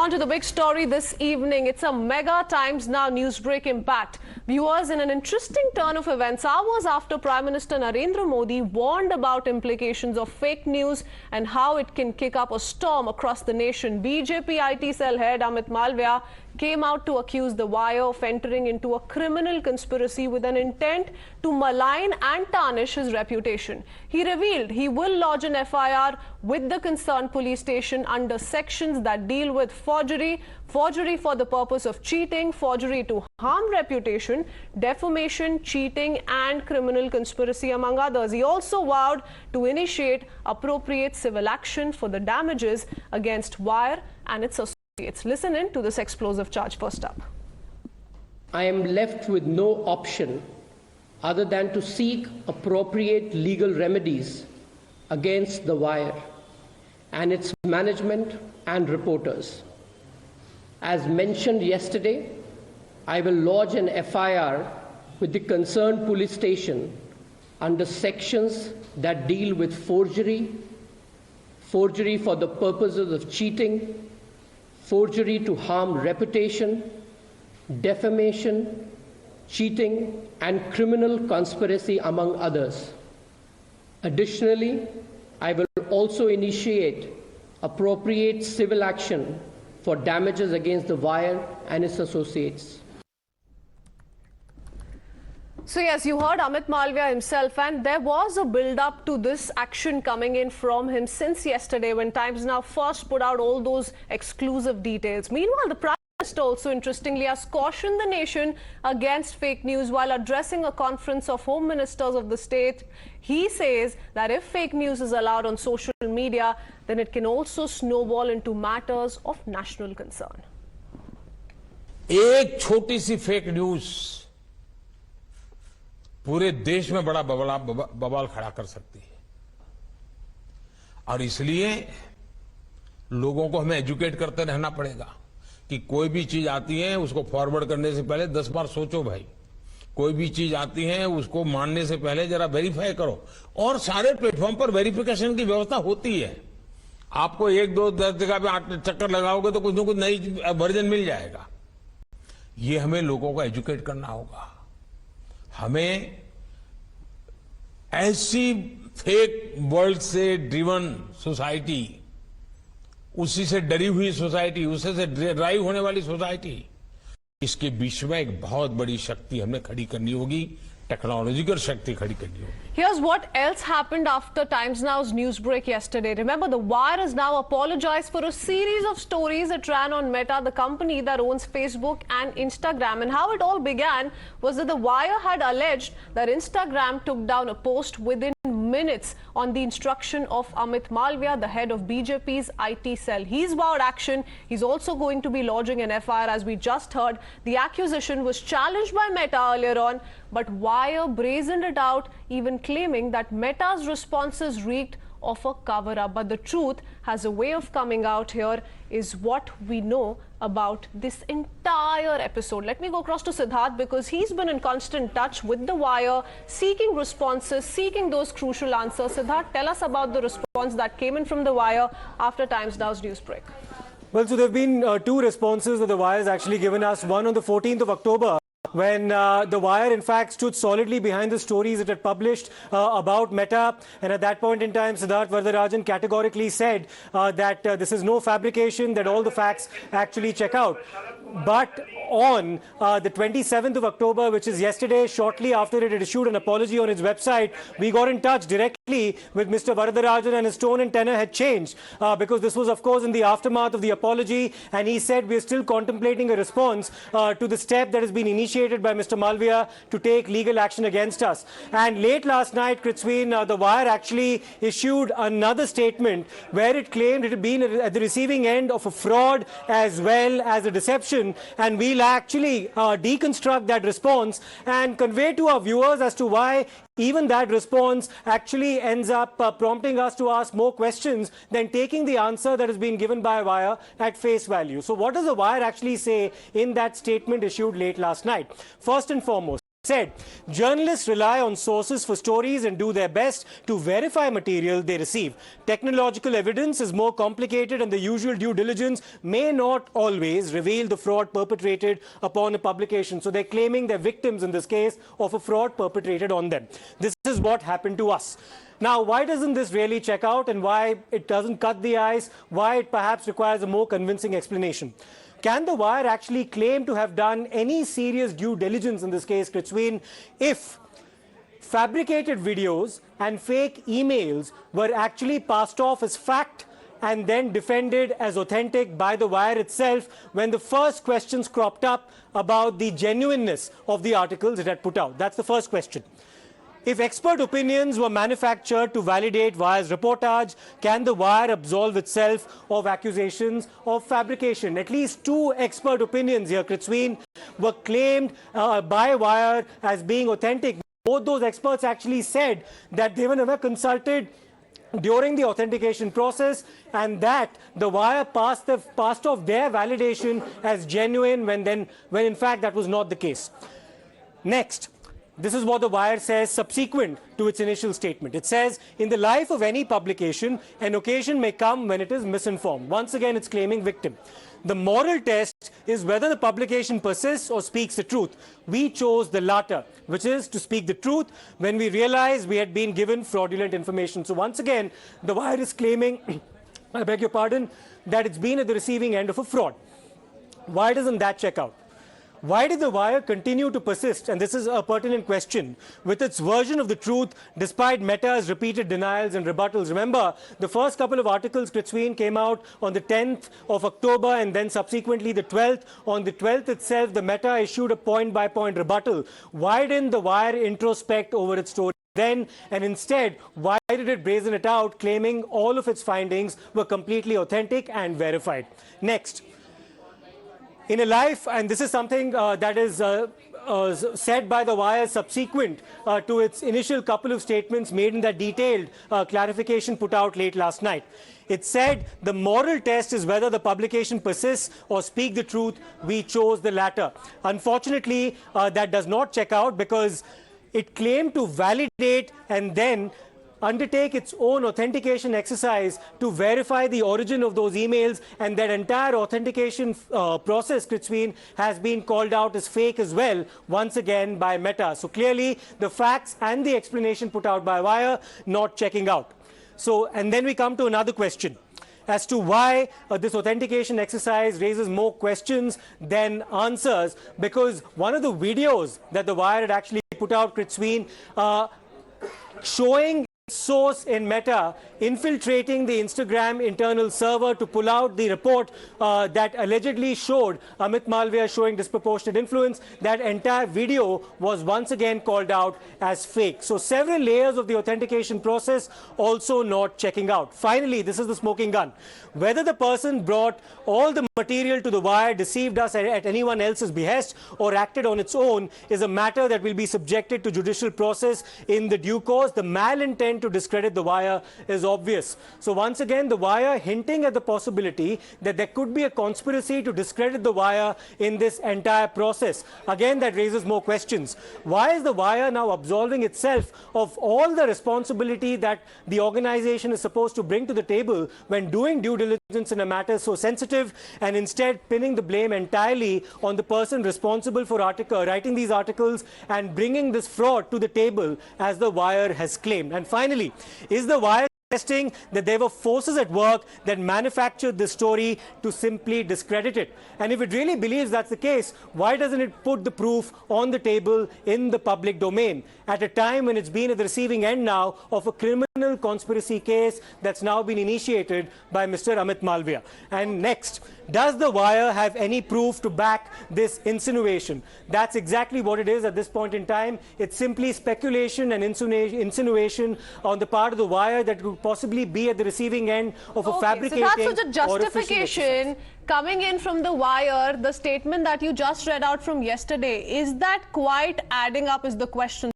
on to the big story this evening. It's a mega Times Now newsbreak impact. Viewers, in an interesting turn of events, hours after Prime Minister Narendra Modi warned about implications of fake news and how it can kick up a storm across the nation, BJP IT Cell head Amit Malviya came out to accuse The Wire of entering into a criminal conspiracy with an intent to malign and tarnish his reputation. He revealed he will lodge an FIR with the concerned police station under sections that deal with forgery, forgery for the purpose of cheating, forgery to harm reputation, defamation, cheating and criminal conspiracy, among others. He also vowed to initiate appropriate civil action for the damages against Wire and its associates. Listen in to this explosive charge. First up, I am left with no option other than to seek appropriate legal remedies against The Wire and its management and reporters. As mentioned yesterday, I will lodge an FIR with the concerned police station under sections that deal with forgery, forgery for the purposes of cheating, forgery to harm reputation, defamation, cheating, and criminal conspiracy, among others. Additionally, I will also initiate appropriate civil action for damages against The Wire and its associates. So yes, you heard Amit Malviya himself, and there was a build-up to this action coming in from him since yesterday when Times Now first put out all those exclusive details. Meanwhile, the Prime Minister also interestingly has cautioned the nation against fake news while addressing a conference of Home Ministers of the state. He says that if fake news is allowed on social media, then it can also snowball into matters of national concern. एक छोटी सी fake news पूरे देश में बड़ा बवाल खड़ा कर सकती है और इसलिए लोगों को हमें एजुकेट करते रहना पड़ेगा कि कोई भी चीज आती है उसको फॉरवर्ड करने से पहले 10 बार सोचो भाई। कोई भी चीज आती है उसको मानने से पहले जरा वेरीफाई करो और सारे प्लेटफॉर्म पर वेरिफिकेशन की व्यवस्था होती है। आपको 1-2-10 जगह पे चक्कर लगाओगे तो कुछ न कुछ नई वर्जन मिल जाएगा। ये हमें लोगों को एजुकेट करना होगा। हमें ऐसी फेक वर्ल्ड से ड्रिवन सोसाइटी, उसी से डरी हुई सोसाइटी, उसी से ड्राइव होने वाली सोसाइटी, इसके बीच में एक बहुत बड़ी शक्ति हमें खड़ी करनी होगी, टेक्नोलॉजिकल शक्ति खड़ी करनी होगी। Here's what else happened after Times Now's news break yesterday. Remember, The Wire has now apologized for a series of stories it ran on Meta, the company that owns Facebook and Instagram. And how it all began was that The Wire had alleged that Instagram took down a post within minutes on the instruction of Amit Malviya, the head of BJP's IT Cell. He's vowed action. He's also going to be lodging an FIR, as we just heard. The accusation was challenged by Meta earlier on, but Wire brazened it out, even claiming that Meta's responses reeked of a cover-up. But the truth has a way of coming out. Here is what we know about this entire episode. Let me go across to Siddharth because he's been in constant touch with The Wire, seeking responses, seeking those crucial answers. Siddharth, tell us about the response that came in from The Wire after Times Now's news break. Well, so there have been two responses that The Wire has actually given us. One on the 14th of October, when The Wire, in fact, stood solidly behind the stories it had published about Meta. And at that point in time, Siddharth Varadarajan categorically said that this is no fabrication, that all the facts actually check out. But on the 27th of October, which is yesterday, shortly after it had issued an apology on its website, we got in touch directly with Mr. Varadarajan, and his tone and tenor had changed because this was, of course, in the aftermath of the apology. And he said we are still contemplating a response to the step that has been initiated by Mr. Malviya to take legal action against us. And late last night, Kritzween, The Wire actually issued another statement where it claimed it had been at the receiving end of a fraud as well as a deception. And we'll actually deconstruct that response and convey to our viewers as to why even that response actually ends up prompting us to ask more questions than taking the answer that has been given by Wire at face value. So what does The Wire actually say in that statement issued late last night? First and foremost, said, journalists rely on sources for stories and do their best to verify material they receive. Technological evidence is more complicated and the usual due diligence may not always reveal the fraud perpetrated upon a publication. So they're claiming they're victims in this case of a fraud perpetrated on them. This is what happened to us. Now, why doesn't this really check out and why it doesn't cut the ice, why it perhaps requires a more convincing explanation? Can the Wire actually claim to have done any serious due diligence in this case, Kritzween, if fabricated videos and fake emails were actually passed off as fact and then defended as authentic by the Wire itself when the first questions cropped up about the genuineness of the articles it had put out? That's the first question. If expert opinions were manufactured to validate Wire's reportage, can the Wire absolve itself of accusations of fabrication? At least two expert opinions here, Kritzween, were claimed by Wire as being authentic. Both those experts actually said that they were never consulted during the authentication process and that the Wire passed off their validation as genuine when in fact that was not the case. Next. This is what the Wire says subsequent to its initial statement. It says, in the life of any publication, an occasion may come when it is misinformed. Once again, it's claiming victim. The moral test is whether the publication persists or speaks the truth. We chose the latter, which is to speak the truth when we realized we had been given fraudulent information. So once again, the Wire is claiming, I beg your pardon, that it's been at the receiving end of a fraud. Why doesn't that check out? Why did the Wire continue to persist, and this is a pertinent question, with its version of the truth despite Meta's repeated denials and rebuttals? Remember, the first couple of articles, Kritzween, came out on the 10th of October and then subsequently the 12th. On the 12th itself, the Meta issued a point-by-point rebuttal. Why didn't the Wire introspect over its story then, and instead, why did it brazen it out, claiming all of its findings were completely authentic and verified? Next. In a life, and this is something that is said by the Wire subsequent to its initial couple of statements made in that detailed clarification put out late last night. It said the moral test is whether the publication persists or speak the truth. We chose the latter. Unfortunately, that does not check out because it claimed to validate and then undertake its own authentication exercise to verify the origin of those emails, and that entire authentication process, Kritzween, has been called out as fake as well, once again by Meta. So clearly the facts and the explanation put out by Wire not checking out. So, and then we come to another question as to why this authentication exercise raises more questions than answers, because one of the videos that the Wire had actually put out, Kritzween, showing source in Meta infiltrating the Instagram internal server to pull out the report that allegedly showed Amit Malviya showing disproportionate influence. That entire video was once again called out as fake. So several layers of the authentication process also not checking out. Finally, this is the smoking gun. Whether the person brought all the material to the Wire, deceived us at anyone else's behest, or acted on its own is a matter that will be subjected to judicial process in the due course. The malintent to discredit the Wire is obvious. So once again, the Wire hinting at the possibility that there could be a conspiracy to discredit the Wire in this entire process. Again, that raises more questions. Why is the Wire now absolving itself of all the responsibility that the organization is supposed to bring to the table when doing due diligence in a matter so sensitive, and instead pinning the blame entirely on the person responsible for writing these articles and bringing this fraud to the table, as the Wire has claimed? And finally, is the Wire suggesting that there were forces at work that manufactured this story to simply discredit it? And if it really believes that's the case, why doesn't it put the proof on the table in the public domain at a time when it's been at the receiving end now of a criminal conspiracy case that's now been initiated by Mr. Amit Malviya? And next, does the Wire have any proof to back this insinuation? That's exactly what it is at this point in time. It's simply speculation and insinuation on the part of the Wire that could possibly be at the receiving end of a fabricating so that's such a justification coming in from the Wire. The statement that you just read out from yesterday, is that quite adding up is the question.